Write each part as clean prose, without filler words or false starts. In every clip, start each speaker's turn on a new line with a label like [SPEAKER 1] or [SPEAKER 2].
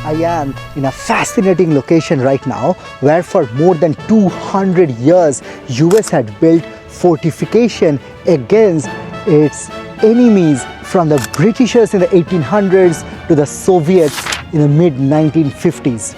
[SPEAKER 1] I am in a fascinating location right now where for more than 200 years US had built fortification against its enemies, from the Britishers in the 1800s to the Soviets in the mid 1950s.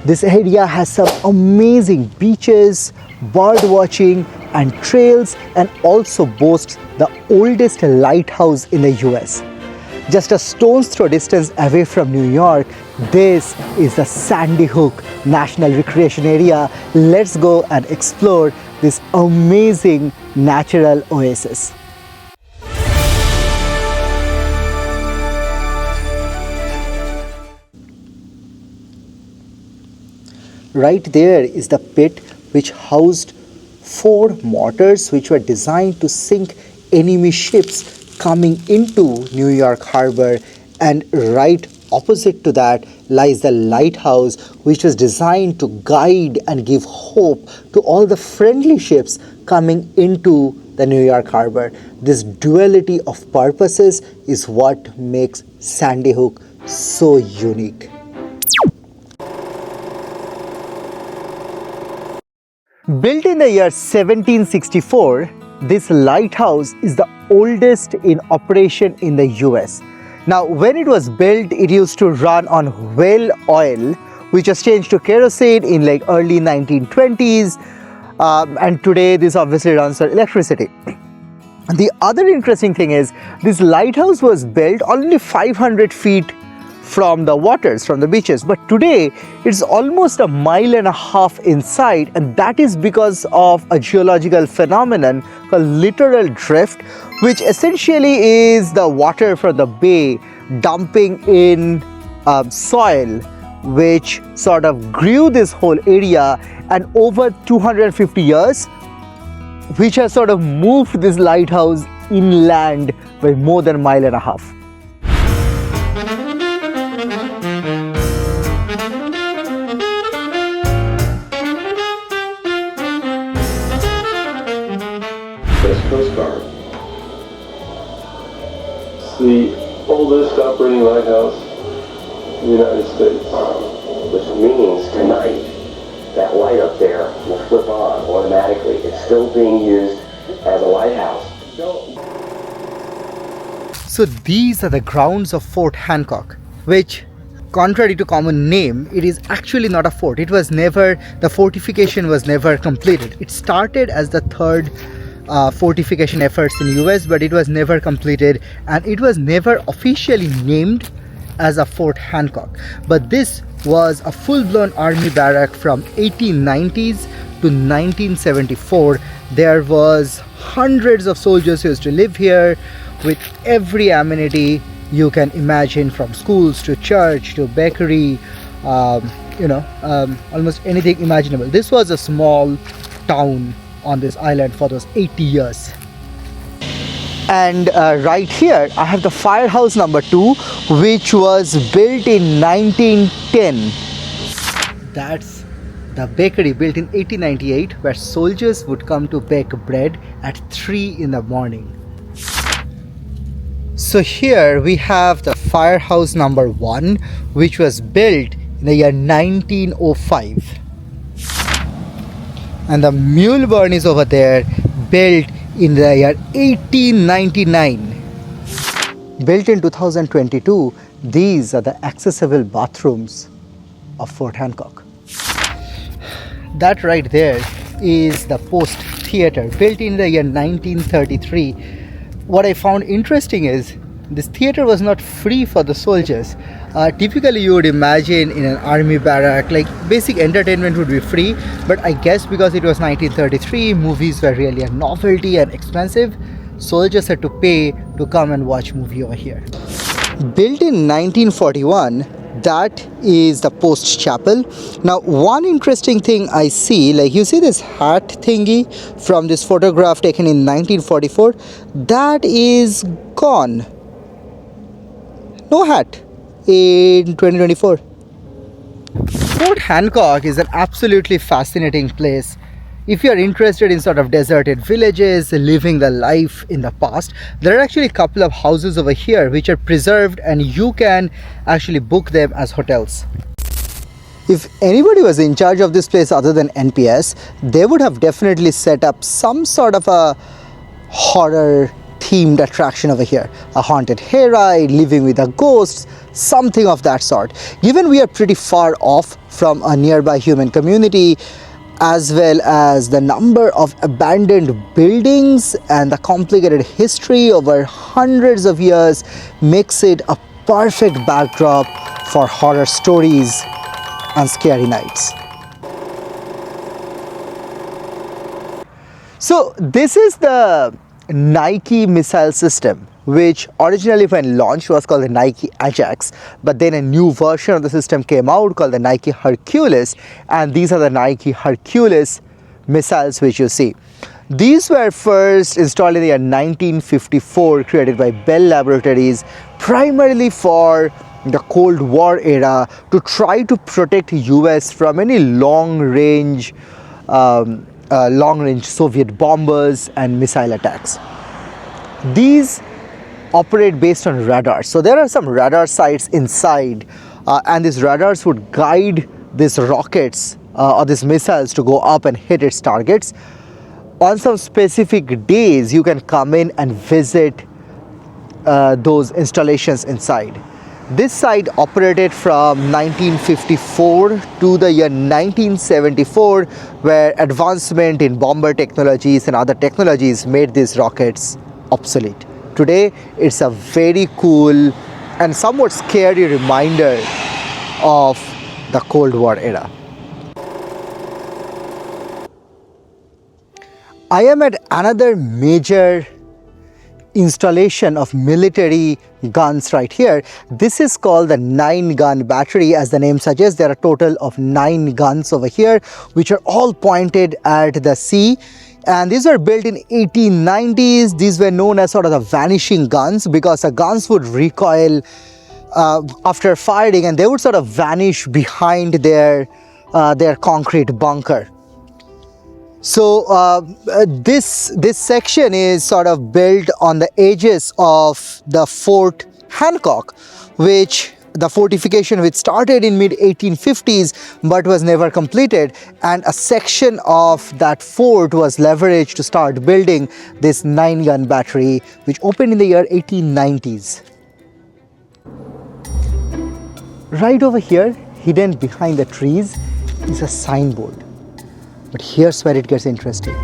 [SPEAKER 1] This area has some amazing beaches, bird watching and trails, and also boasts the oldest lighthouse in the US. Just a stone's throw distance away from New York, this is the Sandy Hook National Recreation Area. Let's go and explore this amazing natural oasis. Right there is the pit which housed 4 mortars which were designed to sink enemy ships coming into New York Harbor, and right opposite to that lies the lighthouse, which was designed to guide and give hope to all the friendly ships coming into the New York Harbor. This duality of purposes is what makes Sandy Hook so unique. Built in the year 1764, this lighthouse is the oldest in operation in the US. Now, when it was built, it used to run on well oil, which was changed to kerosene in like early 1920s, and today this obviously runs on electricity. The other interesting thing is this lighthouse was built only 500 feet from the waters, from the beaches, but today it's almost 1.5 miles inside, and that is because of a geological phenomenon called littoral drift, which essentially is the water from the bay dumping in soil, which sort of grew this whole area, and over 250 years which has sort of moved this lighthouse inland by more than 1.5 miles.
[SPEAKER 2] Coast Guard. It's the oldest operating lighthouse in the United States.
[SPEAKER 3] Which means tonight, that light up there will flip on automatically. It's still being used as a lighthouse.
[SPEAKER 1] So these are the grounds of Fort Hancock, which, contrary to common name, it is actually not a fort. It was never, the fortification was never completed. It started as the third fortification efforts in US, but it was never completed, and it was never officially named as a Fort Hancock. But this was a full-blown army barrack from 1890s to 1974. There was hundreds of soldiers who used to live here with every amenity you can imagine, from schools to church to bakery, almost anything imaginable. This was a small town on this island for those 80 years. And right here I have the firehouse number 2, which was built in 1910. That's the bakery, built in 1898, where soldiers would come to bake bread at 3 in the morning. So here we have the firehouse number 1, which was built in the year 1905. And the mule burn is over there, built in the year 1899. Built in 2022, these are the accessible bathrooms of Fort Hancock. That right there is the Post Theatre, built in the year 1933. What I found interesting is this theatre was not free for the soldiers. Typically you would imagine in an army barrack, like basic entertainment would be free, but I guess because it was 1933, movies were really a novelty and expensive, soldiers had to pay to come and watch movie over here. Built in 1941, that is the Post Chapel. Now, one interesting thing I see, like you see this hat thingy from this photograph taken in 1944, that is gone. No hat in 2024. Fort Hancock is an absolutely fascinating place. if you're interested in sort of deserted villages, living the life in the past, there are actually a couple of houses over here which are preserved and you can actually book them as hotels. If anybody was in charge of this place other than NPS, they would have definitely set up some sort of a horror themed attraction over here. A haunted hayride, living with a ghost, something of that sort. Given we are pretty far off from a nearby human community, as well as the number of abandoned buildings and the complicated history over hundreds of years, makes it a perfect backdrop for horror stories and scary nights. So this is the Nike missile system, which originally when launched was called the Nike Ajax, but then a new version of the system came out called the Nike Hercules, and these are the Nike Hercules missiles which you see. These were first installed in the year 1954, created by Bell Laboratories, primarily for the Cold War era, to try to protect US from any long-range Soviet bombers and missile attacks. These operate based on radars. So there are some radar sites inside, and these radars would guide these rockets or these missiles to go up and hit its targets. On some specific days, you can come in and visit those installations inside. This site operated from 1954 to the year 1974, where advancement in bomber technologies and other technologies made these rockets obsolete. Today, it's a very cool and somewhat scary reminder of the Cold War era. I am at another major installation of military guns right here. This is called the 9-gun battery. As the name suggests, there are a total of 9 guns over here, which are all pointed at the sea. And these were built in 1890s. These were known as sort of the vanishing guns, because the guns would recoil after firing and they would sort of vanish behind their concrete bunker. So this section is sort of built on the edges of the Fort Hancock, which the fortification which started in mid-1850s but was never completed, and a section of that fort was leveraged to start building this 9-gun battery, which opened in the year 1890s. Right over here, hidden behind the trees, is a signboard. But here's where it gets interesting.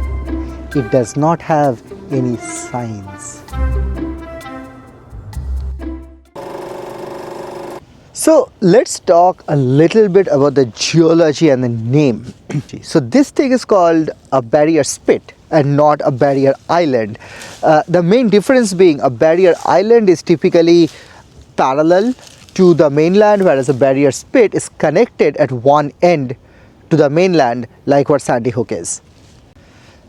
[SPEAKER 1] It does not have any signs. So let's talk a little bit about the geology and the name. So this thing is called a barrier spit and not a barrier island. The main difference being a barrier island is typically parallel to the mainland, whereas a barrier spit is connected at one end to the mainland, like what Sandy Hook is.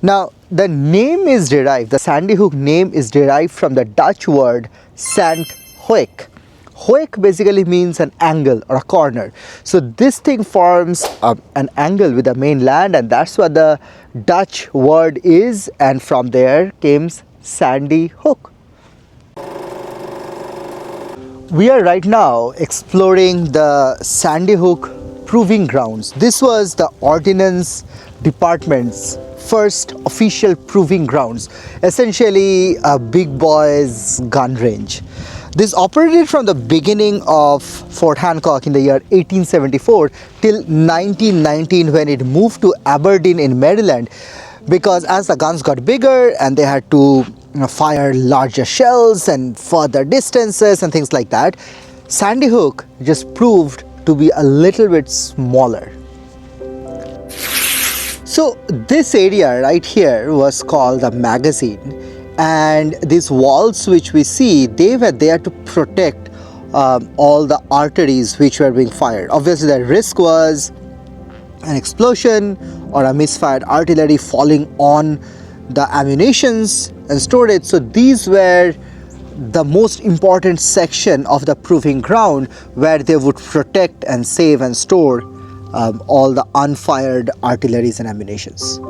[SPEAKER 1] Now, the name is derived, the Sandy Hook name is derived from the Dutch word Sant Hoek. Hoek basically means an angle or a corner. So this thing forms an angle with the mainland, and that's what the Dutch word is, and from there came Sandy Hook. We are right now exploring the Sandy Hook Proving Grounds. This was the Ordnance Department's first official proving grounds, essentially a big boys gun range. This operated from the beginning of Fort Hancock in the year 1874 till 1919, when it moved to Aberdeen in Maryland, because as the guns got bigger and they had to fire larger shells and further distances and things like that, Sandy Hook just proved to be a little bit smaller. So this area right here was called the magazine, and these walls which we see, they were there to protect all the arteries which were being fired. Obviously the risk was an explosion or a misfired artillery falling on the ammunitions and storage. So these were the most important section of the proving ground, where they would protect and save and store all the unfired artilleries and ammunitions.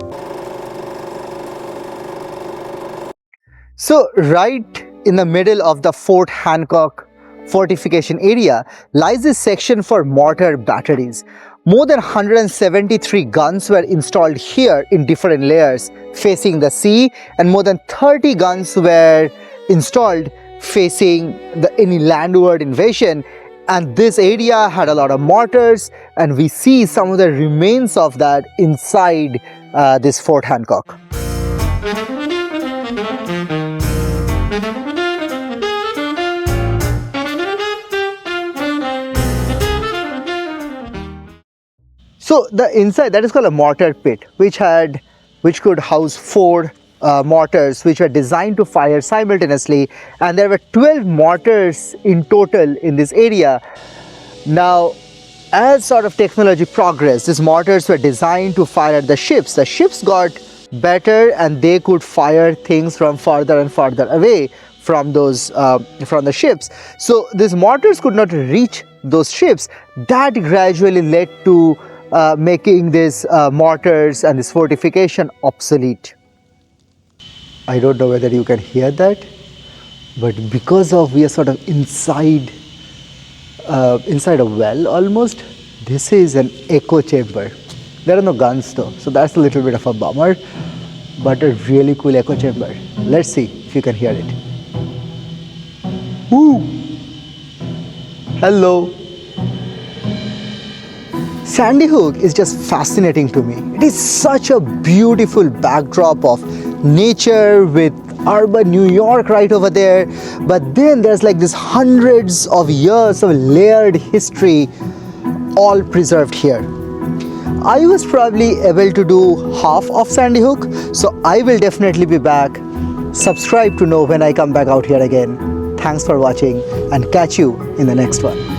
[SPEAKER 1] So right in the middle of the Fort Hancock fortification area lies this section for mortar batteries. More than 173 guns were installed here in different layers facing the sea, and more than 30 guns were installed facing any landward invasion. And this area had a lot of mortars, and we see some of the remains of that inside this Fort Hancock. So the inside, that is called a mortar pit, which could house 4 mortars which were designed to fire simultaneously, and there were 12 mortars in total in this area. Now, as sort of technology progressed, these mortars were designed to fire at the ships. The ships got better and they could fire things from farther and farther away from the ships. So these mortars could not reach those ships. That gradually led to making these mortars and this fortification obsolete. I don't know whether you can hear that, but because of we are sort of inside a well almost, this is an echo chamber. There are no guns though, so that's a little bit of a bummer, but a really cool echo chamber. Let's see if you can hear it. Woo! Hello. Sandy Hook is just fascinating to me. It is such a beautiful backdrop of nature with urban New York right over there, but then there's like this hundreds of years of layered history all preserved here. I was probably able to do half of Sandy Hook, so I will definitely be back. Subscribe to know when I come back out here again. Thanks for watching and catch you in the next one.